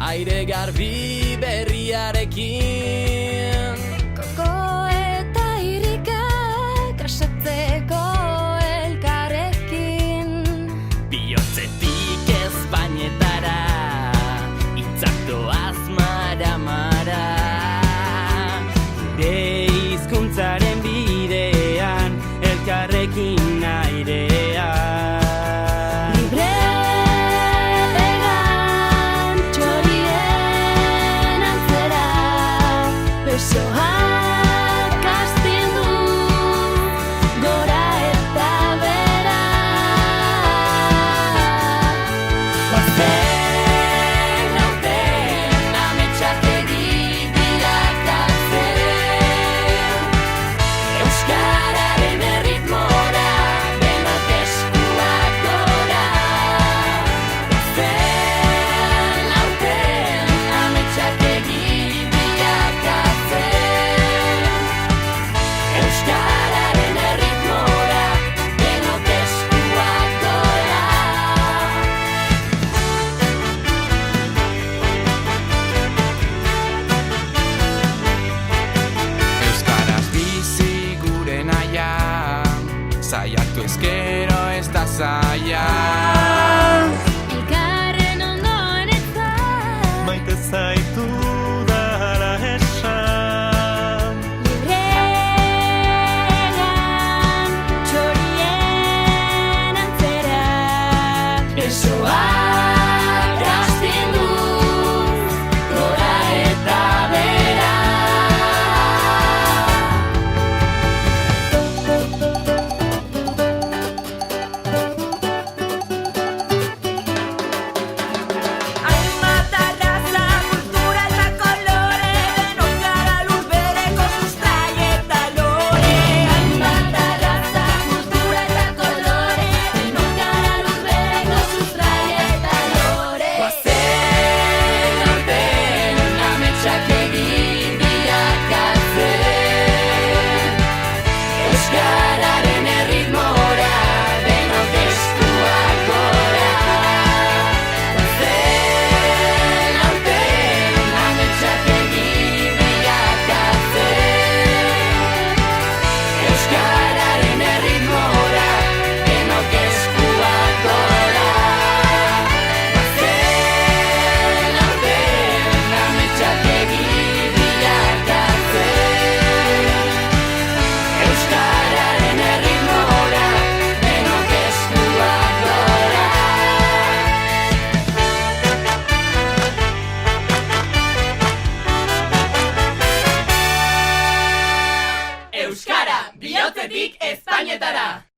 Aire garbi berriarekin, koko eta irikak asatzeko elkarrekin. Bihotzetik Espainetara, hitzak doaz mara-mara. Gure hizkuntzaren bidean, elkarrekin airea. Besoak astindu gora eta bera. Goazen aurten ametsak bilakatzen, euskararen erritmora denok eskuak gora. Goazen aurten ametsak euskararen erritmora denok eskuak gora. Euskaraz bizi gure naia, saiatu ezkero ez da zaila. Elkarren ondoan ez da maite zaitu dara esan. Besoak astindu gora eta bera. Hainbat arraza, kultura eta kolore, denok gara lur bereko sustrai eta lore. Hainbat arraza, kultura eta kolore, denok gara lur bereko sustrai eta lore. Goazen aurten ametsak bilakatzen, euskararen erritmora denok eskuak gora. Goazen aurten ametsak bilakatzen, euskararen erritmora denok eskuak gora. Goazen aurten ametsak bilakatzen, euskararen erritmora denok eskuak gora. Euskara, bihotzetik Espainetara!